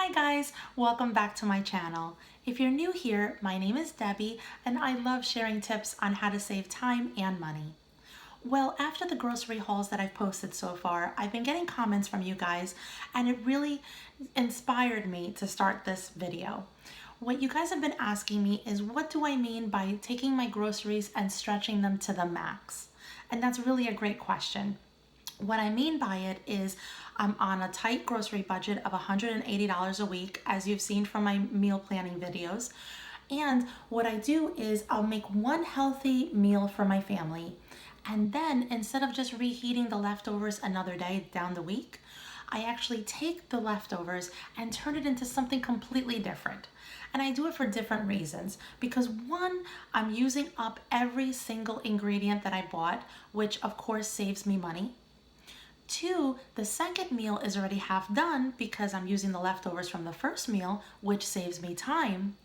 Hi guys, welcome back to my channel. If you're new here, my name is Debbie and I love sharing tips on how to save time and money. Well, after the grocery hauls that I've posted so far, I've been getting comments from you guys and it really inspired me to start this video. What you guys have been asking me is, what do I mean by taking my groceries and stretching them to the max? And that's really a great question. What I mean by it is I'm on a tight grocery budget of $180 a week, as you've seen from my meal planning videos. And what I do is I'll make one healthy meal for my family. And then instead of just reheating the leftovers another day down the week, I actually take the leftovers and turn it into something completely different. And I do it for different reasons. Because one, I'm using up every single ingredient that I bought, which of course saves me money. Two, the second meal is already half done because I'm using the leftovers from the first meal, which saves me time.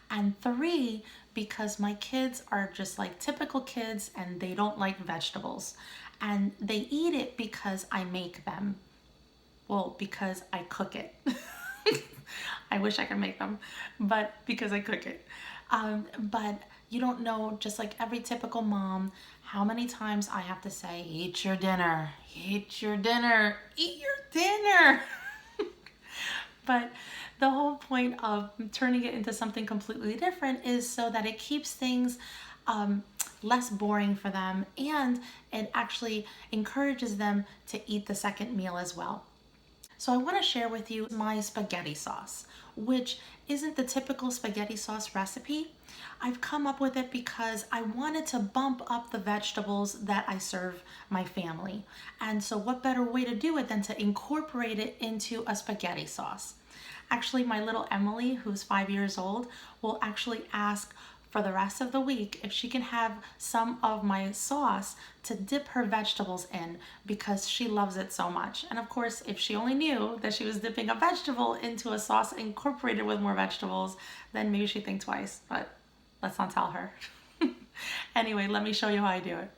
And three, because my kids are just like typical kids and they don't like vegetables. And they eat it because I make them. Well, because I cook it. I wish I could make them, but because I cook it. But you don't know, just like every typical mom, how many times I have to say, eat your dinner, eat your dinner, eat your dinner. But the whole point of turning it into something completely different is so that it keeps things less boring for them, and it actually encourages them to eat the second meal as well. So I want to share with you my spaghetti sauce, which isn't the typical spaghetti sauce recipe. I've come up with it because I wanted to bump up the vegetables that I serve my family. And so what better way to do it than to incorporate it into a spaghetti sauce? Actually, my little Emily, who's 5 years old, will actually ask for the rest of the week if she can have some of my sauce to dip her vegetables in because she loves it so much. And of course, if she only knew that she was dipping a vegetable into a sauce incorporated with more vegetables, then maybe she'd think twice, but let's not tell her. Anyway, let me show you how I do it.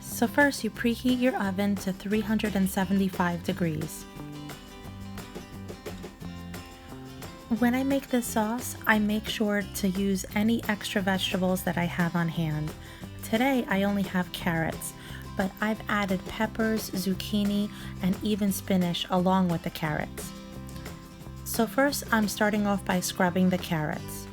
So first, you preheat your oven to 375 degrees. When I make this sauce, I make sure to use any extra vegetables that I have on hand. Today, I only have carrots, but I've added peppers, zucchini, and even spinach along with the carrots. So first, I'm starting off by scrubbing the carrots.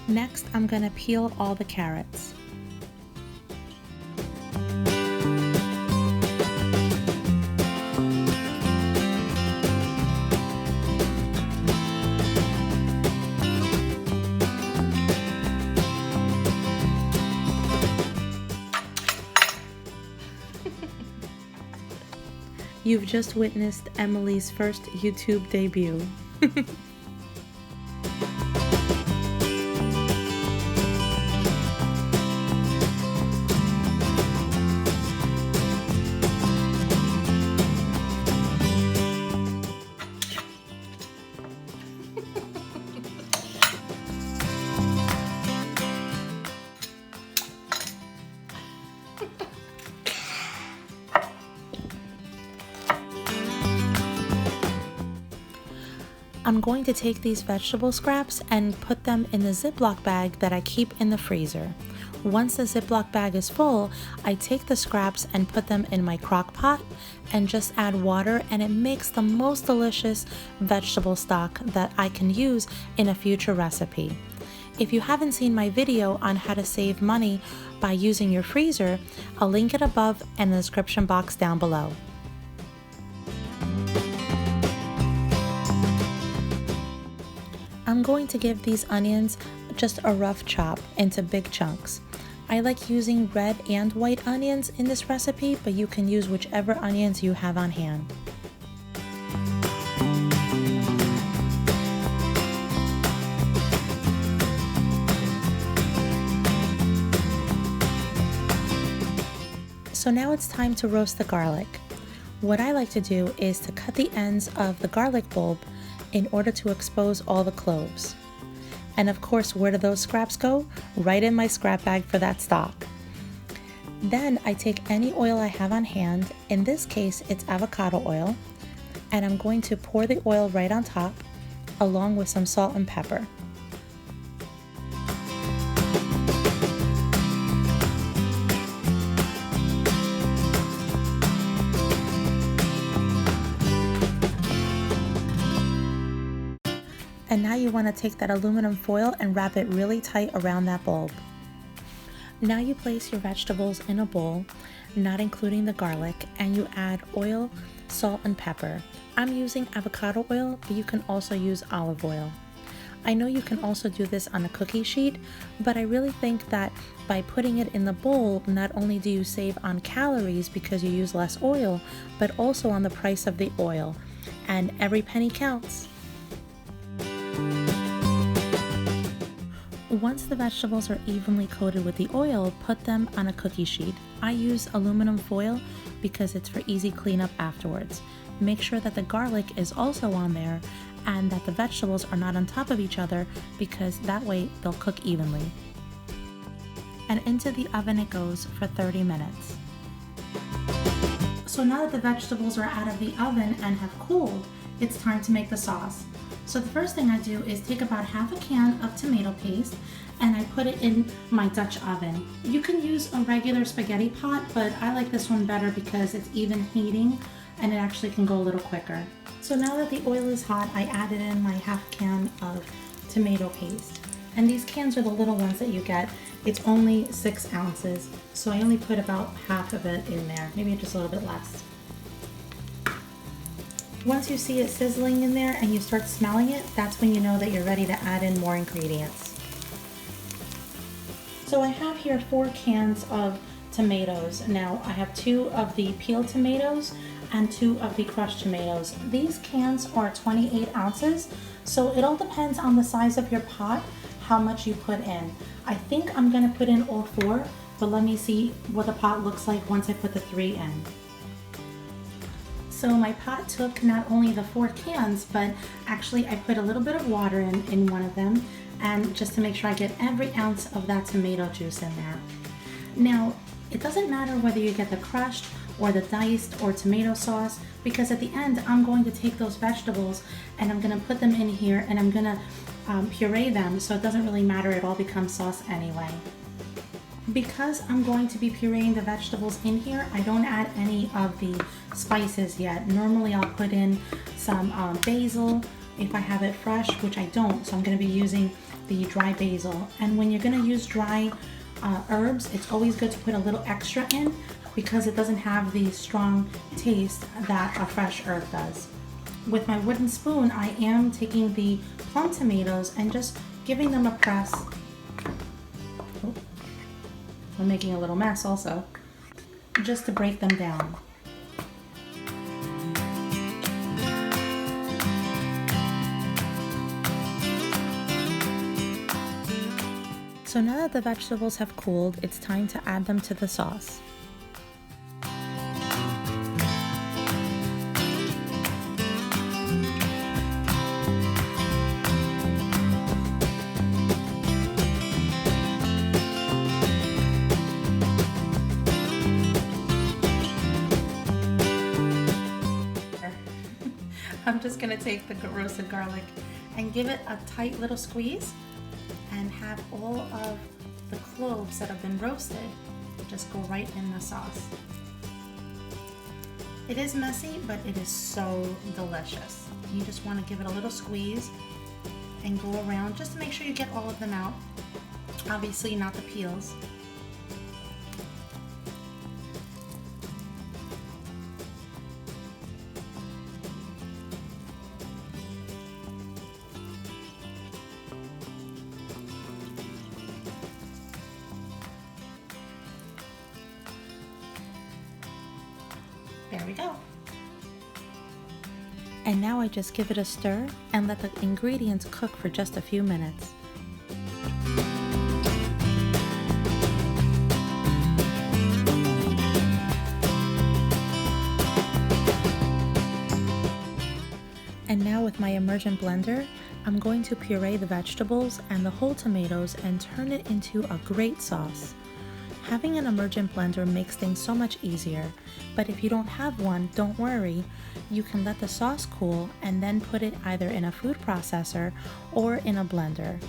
Next, I'm going to peel all the carrots. You've just witnessed Emily's first YouTube debut. I'm going to take these vegetable scraps and put them in the Ziploc bag that I keep in the freezer. Once the Ziploc bag is full, I take the scraps and put them in my crock pot and just add water, and it makes the most delicious vegetable stock that I can use in a future recipe. If you haven't seen my video on how to save money by using your freezer, I'll link it above and in the description box down below. I'm going to give these onions just a rough chop into big chunks. I like using red and white onions in this recipe, but you can use whichever onions you have on hand. So now it's time to roast the garlic. What I like to do is to cut the ends of the garlic bulb in order to expose all the cloves. And of course, where do those scraps go? Right in my scrap bag for that stock. Then I take any oil I have on hand, in this case it's avocado oil, and I'm going to pour the oil right on top along with some salt and pepper. And now you want to take that aluminum foil and wrap it really tight around that bulb. Now you place your vegetables in a bowl, not including the garlic, and you add oil, salt, and pepper. I'm using avocado oil, but you can also use olive oil. I know you can also do this on a cookie sheet, but I really think that by putting it in the bowl, not only do you save on calories because you use less oil, but also on the price of the oil. And every penny counts. Once the vegetables are evenly coated with the oil, put them on a cookie sheet. I use aluminum foil because it's for easy cleanup afterwards. Make sure that the garlic is also on there and that the vegetables are not on top of each other because that way they'll cook evenly. And into the oven it goes for 30 minutes. So now that the vegetables are out of the oven and have cooled, it's time to make the sauce. So the first thing I do is take about half a can of tomato paste and I put it in my Dutch oven. You can use a regular spaghetti pot, but I like this one better because it's even heating and it actually can go a little quicker. So now that the oil is hot, I added in my half can of tomato paste. And these cans are the little ones that you get. It's only 6 ounces, so I only put about half of it in there, maybe just a little bit less. Once you see it sizzling in there and you start smelling it, that's when you know that you're ready to add in more ingredients. So I have here 4 cans of tomatoes. Now I have 2 of the peeled tomatoes and 2 of the crushed tomatoes. These cans are 28 ounces, so it all depends on the size of your pot, how much you put in. I think I'm gonna put in all 4, but let me see what the pot looks like once I put the 3 in. So my pot took not only the 4 cans, but actually I put a little bit of water in one of them, and just to make sure I get every ounce of that tomato juice in there. Now, it doesn't matter whether you get the crushed or the diced or tomato sauce, because at the end I'm going to take those vegetables and I'm gonna put them in here and I'm gonna puree them, so it doesn't really matter, it all becomes sauce anyway. Because I'm going to be pureeing the vegetables in here, I don't add any of the spices yet. Normally I'll put in some basil if I have it fresh, which I don't, so I'm going to be using the dry basil. And when you're going to use dry herbs, it's always good to put a little extra in because it doesn't have the strong taste that a fresh herb does. With my wooden spoon, I am taking the plum tomatoes and just giving them a press. I'm making a little mess also, just to break them down. So now that the vegetables have cooled, it's time to add them to the sauce. I'm just gonna take the roasted garlic and give it a tight little squeeze and have all of the cloves that have been roasted just go right in the sauce. It is messy, but it is so delicious. You just want to give it a little squeeze and go around just to make sure you get all of them out. Obviously not the peels. There we go. And now I just give it a stir and let the ingredients cook for just a few minutes. And now with my immersion blender, I'm going to puree the vegetables and the whole tomatoes and turn it into a great sauce. Having an immersion blender makes things so much easier, but if you don't have one, don't worry. You can let the sauce cool and then put it either in a food processor or in a blender.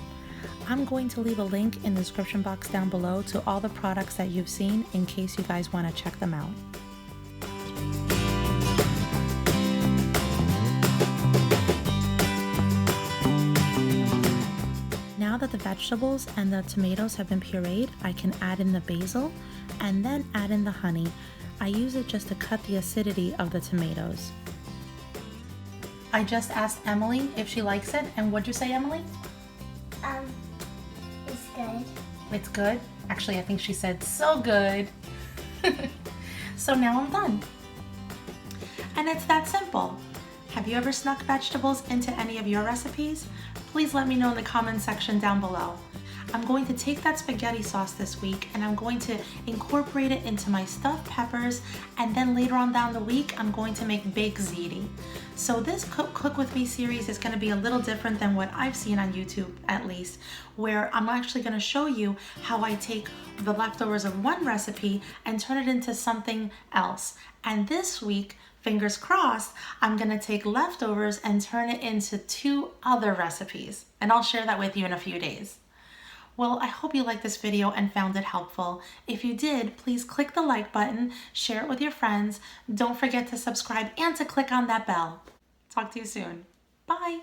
I'm going to leave a link in the description box down below to all the products that you've seen in case you guys want to check them out. Now that the vegetables and the tomatoes have been pureed, I can add in the basil and then add in the honey. I use it just to cut the acidity of the tomatoes. I just asked Emily if she likes it, and what'd you say, Emily? It's good. It's good? Actually, I think she said so good. So now I'm done. And it's that simple. Have you ever snuck vegetables into any of your recipes? Please let me know in the comment section down below. I'm going to take that spaghetti sauce this week and I'm going to incorporate it into my stuffed peppers, and then later on down the week I'm going to make baked ziti. So this Cook With Me series is going to be a little different than what I've seen on YouTube, at least, where I'm actually going to show you how I take the leftovers of one recipe and turn it into something else. And this week, fingers crossed, I'm gonna take leftovers and turn it into 2 other recipes, and I'll share that with you in a few days. Well, I hope you liked this video and found it helpful. If you did, please click the like button, share it with your friends. Don't forget to subscribe and to click on that bell. Talk to you soon. Bye.